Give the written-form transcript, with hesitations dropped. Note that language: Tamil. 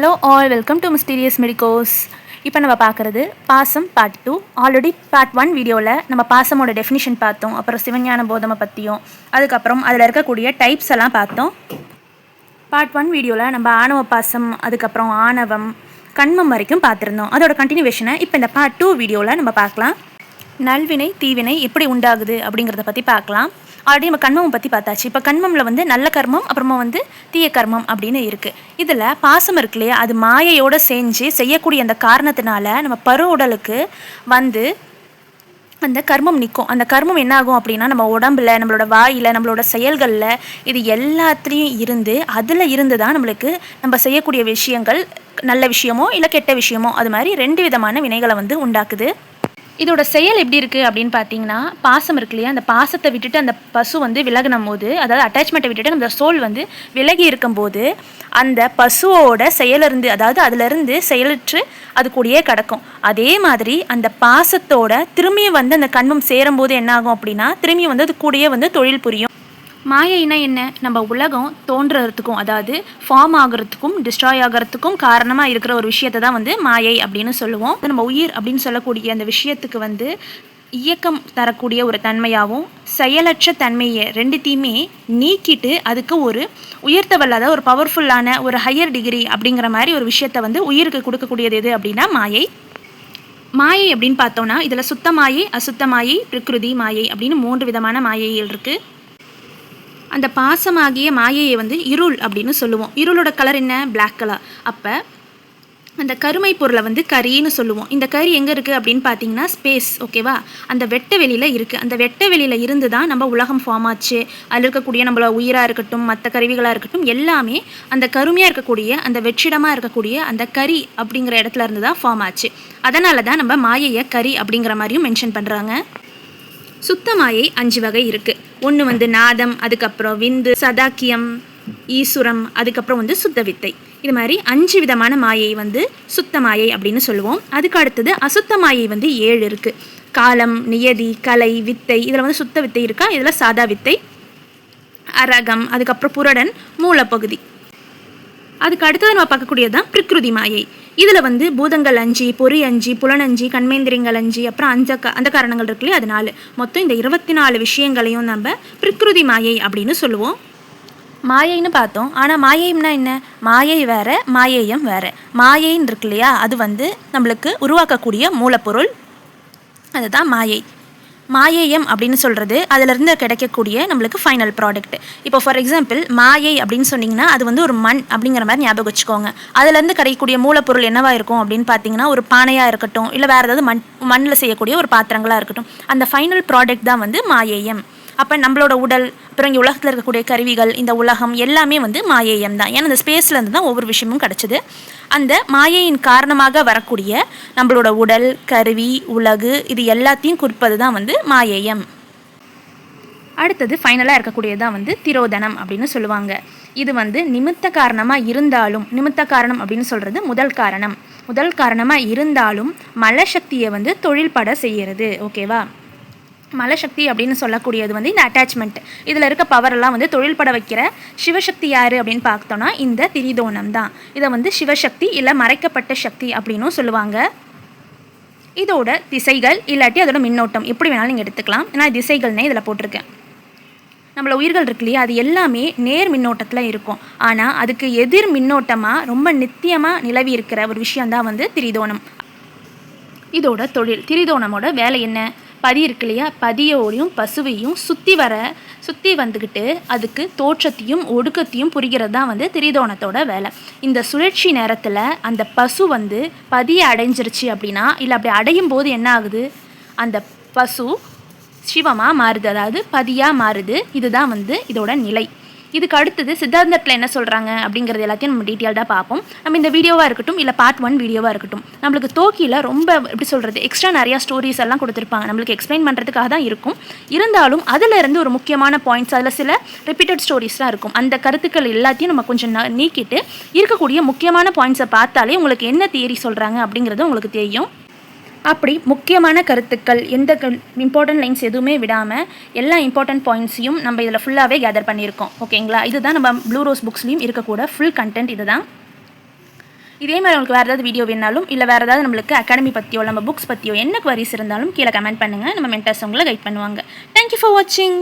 Hello all, welcome to mysterious medicos. இப்போ நம்ம பார்க்குறது பாசம் பார்ட் 2. ஆல்ரெடி பார்ட் 1 வீடியோவில் நம்ம பாசமோட டெஃபினிஷன் பார்த்தோம். அப்புறம் சிவஞான போதமை பற்றியும் அதுக்கப்புறம் அதில் இருக்கக்கூடிய டைப்ஸ் எல்லாம் பார்த்தோம். பார்ட் 1 வீடியோவில் நம்ம ஆணவ பாசம், அதுக்கப்புறம் ஆணவம், கண்மம் வரைக்கும் பார்த்துருந்தோம். அதோட கண்டினியூவேஷனை இப்போ இந்த பார்ட் 2 வீடியோவில் நம்ம பார்க்கலாம். நல்வினை தீவினை எப்படி உண்டாகுது அப்படிங்கிறத பற்றி பார்க்கலாம். ஆல்ரெடி நம்ம கண்மம் பற்றி பார்த்தாச்சு. இப்போ கண்மமில் நல்ல கர்மம், அப்புறமா தீய கர்மம் அப்படின்னு இருக்குது. இதில் பாசம் இருக்கு இல்லையா, அது மாயையோடு செஞ்சு செய்யக்கூடிய அந்த காரணத்தினால நம்ம பரு உடலுக்கு அந்த கர்மம் நிற்கும். அந்த கர்மம் என்ன ஆகும் அப்படின்னா, நம்ம உடம்புல, நம்மளோட வாயில், நம்மளோட செயல்களில் இது எல்லாத்துலேயும் இருந்து தான் நம்மளுக்கு நம்ம செய்யக்கூடிய விஷயங்கள் நல்ல விஷயமோ இல்லை கெட்ட விஷயமோ, அது மாதிரி 2 விதமான வினைகளை உண்டாக்குது. இதோட செயல் எப்படி இருக்குது அப்படின்னு பார்த்தீங்கன்னா, பாசம் இருக்கு இல்லையா, அந்த பாசத்தை விட்டுட்டு அந்த பசு விலகினும் போது, அதாவது அட்டாச்மெண்ட்டை விட்டுட்டு அந்த சோல் விலகி இருக்கும்போது அந்த பசுவோட செயலிருந்து, அதாவது அதிலிருந்து செயலற்று அது கூடயே கிடக்கும். அதே மாதிரி அந்த பாசத்தோட திரும்பியும் அந்த கண்மம் சேரும்போது என்ன ஆகும் அப்படின்னா, திரும்பியும் அது கூடயே தொழில் புரியும். மாயைனா என்ன? நம்ம உலகம் தோன்றுறதுக்கும், அதாவது ஃபார்ம் ஆகிறதுக்கும் டிஸ்ட்ராய் ஆகிறதுக்கும் காரணமாக இருக்கிற ஒரு விஷயத்தை தான் மாயை அப்படின்னு சொல்லுவோம். நம்ம உயிர் அப்படின்னு சொல்லக்கூடிய அந்த விஷயத்துக்கு இயக்கம் தரக்கூடிய ஒரு தன்மையாகவும் செயலற்ற தன்மையை 2த்தையுமே நீக்கிட்டு அதுக்கு ஒரு உயர்த்த வல்லாத ஒரு பவர்ஃபுல்லான ஒரு ஹையர் டிகிரி அப்படிங்கிற மாதிரி ஒரு விஷயத்தை உயிருக்கு கொடுக்கக்கூடியது எது அப்படின்னா மாயை. மாயை அப்படின்னு பார்த்தோன்னா இதில் சுத்த மாயை, அசுத்த மாயை, பிரகிருதி மாயை அப்படின்னு 3 விதமான மாயைகள் இருக்குது. அந்த பாசமாகிய மாயையை இருள் அப்படின்னு சொல்லுவோம். இருளோட கலர் என்ன? Black colour. அப்போ அந்த கருமை பொருளை கரின்னு சொல்லுவோம். இந்த கரி எங்கே இருக்குது அப்படின்னு பார்த்தீங்கன்னா ஸ்பேஸ், ஓகேவா? அந்த வெட்ட வெளியில் இருக்குது. அந்த வெட்ட வெளியில் இருந்து தான் நம்ம உலகம் ஃபார்ம் ஆச்சு. அதில் இருக்கக்கூடிய நம்மளோட உயிராக இருக்கட்டும், மற்ற கருவிகளாக இருக்கட்டும், எல்லாமே அந்த கருமையாக இருக்கக்கூடிய, அந்த வெற்றிடமாக இருக்கக்கூடிய அந்த கரி அப்படிங்கிற இடத்துல இருந்து தான் ஃபார்ம் ஆச்சு. அதனால தான் நம்ம மாயையை கரி அப்படிங்கிற மாதிரியும் மென்ஷன் பண்ணுறாங்க. சுத்த மாயை 5 வகை இருக்குது. ஒன்று நாதம், அதுக்கப்புறம் விந்து, சதாக்கியம், ஈசுரம், அதுக்கப்புறம் சுத்த வித்தை. இது மாதிரி 5 விதமான மாயை சுத்த மாயை அப்படின்னு சொல்லுவோம். அதுக்கு அடுத்தது அசுத்த மாயை 7 இருக்குது. காலம், நியதி, கலை, வித்தை. இதில் சுத்த வித்தை இருக்கா, இதில் சாதா வித்தை, அரகம், அதுக்கப்புறம் புரடன், மூலப்பகுதி. அதுக்கு அடுத்தது நம்ம பார்க்கக்கூடியது தான் பிரகிருதி மாயை. இதில் பூதங்கள் 5, பொறி 5, புலன் 5, கண்மேந்திரியங்கள் 5, அப்புறம் அந்த காரணங்கள் இருக்குல்லையே, அதனால மொத்தம் இந்த 24 விஷயங்களையும் நம்ம பிரகிருதி மாயை அப்படின்னு சொல்லுவோம். மாயைன்னு பார்த்தோம். ஆனால் மாயைன்னா என்ன? மாயை வேற, மாயேயம் வேற. மாயைன்னு இருக்கு இல்லையா, அது நம்மளுக்கு உருவாக்கக்கூடிய மூலப்பொருள், அதுதான் மாயை. மாயேயம் அப்படின்னு சொல்கிறது அதிலிருந்து கிடைக்கக்கூடிய நம்மளுக்கு ஃபைனல் ப்ராடக்ட். இப்போ ஃபார் எக்ஸாம்பிள் மாயை அப்படின்னு சொன்னிங்கன்னா அது ஒரு மண் அப்படிங்கிற மாதிரி ஞாபகம் வச்சுக்கோங்க. அதுலேருந்து கிடைக்கக்கூடிய மூலப்பொருள் என்னவாக இருக்கும் அப்படின்னு பார்த்தீங்கன்னா, ஒரு பானையாக இருக்கட்டும், இல்லை வேறு ஏதாவது மண்ணில் செய்யக்கூடிய ஒரு பாத்திரங்களாக இருக்கட்டும், அந்த ஃபைனல் ப்ராடக்ட் தான் மாயேயம். அப்போ நம்மளோட உடல், அப்புறம் இங்கே உலகத்தில் இருக்கக்கூடிய கருவிகள், இந்த உலகம் எல்லாமே மாயேயம் தான். ஏன்னா இந்த ஸ்பேஸ்லேருந்து தான் ஒவ்வொரு விஷயமும் கிடச்சிது. அந்த மாயையின் காரணமாக வரக்கூடிய நம்மளோட உடல், கருவி, உலகு, இது எல்லாத்தையும் குறிப்பது தான் மாயேயம். அடுத்தது ஃபைனலாக இருக்கக்கூடியது தான் திரோதனம் அப்படின்னு சொல்லுவாங்க. இது நிமித்த காரணமாக இருந்தாலும், நிமித்த காரணம் அப்படின்னு சொல்கிறது முதல் காரணமாக இருந்தாலும் மலசக்தியை தொழில்பட செய்கிறது, ஓகேவா? மலசக்தி அப்படின்னு சொல்லக்கூடியது இந்த அட்டாச்மெண்ட். இதில் இருக்க பவரெல்லாம் தொழில்பட வைக்கிற சிவசக்தி யார் அப்படின்னு பார்த்தோன்னா இந்த திரிதோணம் தான். இதை சிவசக்தி இல்லை மறைக்கப்பட்ட சக்தி அப்படின்னும் சொல்லுவாங்க. இதோட திசைகள் இல்லாட்டி அதோட மின்னோட்டம் எப்படி வேணாலும் நீங்கள் எடுத்துக்கலாம். ஏன்னா திசைகள்னே இதில் போட்டிருக்கேன். நம்மள உயிர்கள் இருக்கு இல்லையா, அது எல்லாமே நேர் மின்னோட்டத்தில் இருக்கும். ஆனால் அதுக்கு எதிர் மின்னோட்டமாக ரொம்ப நித்தியமாக நிலவி இருக்கிற ஒரு விஷயந்தான் திரிதோணம். இதோட தொழில், திரிதோணமோட வேலை என்ன? பதி இருக்கு இல்லையா, பதியோடையும் பசுவையும் சுற்றி வந்துக்கிட்டு அதுக்கு தோற்றத்தையும் ஒடுக்கத்தையும் புரிகிறது தான் திரிதோணத்தோட வேலை. இந்த சுழற்சி நேரத்தில் அந்த பசு பதியை அடைஞ்சிருச்சு அப்படின்னா, இல்லை அப்படி அடையும் போது என்ன ஆகுது, அந்த பசு சிவமாக மாறுது, அதாவது பதியாக மாறுது. இதுதான் இதோட நிலை. இதுக்கு அடுத்தது சித்தாந்தத்தில் என்ன சொல்கிறாங்க அப்படிங்கிறது எல்லாத்தையும் நம்ம டீட்டெயில்டாக பார்ப்போம். நம்ம இந்த வீடியோவாக இருக்கட்டும், இல்லை பார்ட் 1 வீடியோவாக இருக்கட்டும், நம்மளுக்கு தோக்கியில் ரொம்ப எப்படி சொல்கிறது, எக்ஸ்ட்ரா நிறையா ஸ்டோரிஸ் எல்லாம் கொடுத்துருப்பாங்க. நம்மளுக்கு எக்ஸ்பிளைன் பண்ணுறதுக்காக தான் இருக்கும். இருந்தாலும் அதிலிருந்து ஒரு முக்கியமான பாயிண்ட்ஸ், அதில் சில ரிப்பீட்டட் ஸ்டோரிஸ்லாம் இருக்கும். அந்த கருத்துக்கள் எல்லாத்தையும் நம்ம கொஞ்சம் நீக்கிட்டு இருக்கக்கூடிய முக்கியமான பாயிண்ட்ஸை பார்த்தாலே உங்களுக்கு என்ன தியரி சொல்கிறாங்க அப்படிங்கிறது உங்களுக்கு தெரியும். அப்படி முக்கியமான கருத்துக்கள், எந்த இம்பார்ட்டன்ட் லைன்ஸ் எதுவுமே விடாமல் எல்லா இம்பார்ட்டன்ட் பாயிண்ட்ஸையும் நம்ம இதில் ஃபுல்லாகவே கேதர் பண்ணியிருக்கோம், ஓகேங்களா? இதுதான் நம்ம ப்ளூ ரோஸ் புக்ஸ்லேயும் இருக்கக்கூட ஃபுல் கண்டென்ட். இதுதான் இதே மாதிரி உங்களுக்கு வேறு ஏதாவது வீடியோ வேணாலும் இல்லை வேறு ஏதாவது நம்மளுக்கு அகாடமி பற்றியோ நம்ம புக்ஸ் பற்றியோ என்ன குவரிஸ் இருந்தாலும் கீழே கமெண்ட் பண்ணுங்கள். நம்ம மென்டர்ஸ் உங்களை கைட் பண்ணுவாங்க. தேங்க்யூ ஃபார் வாட்சிங்.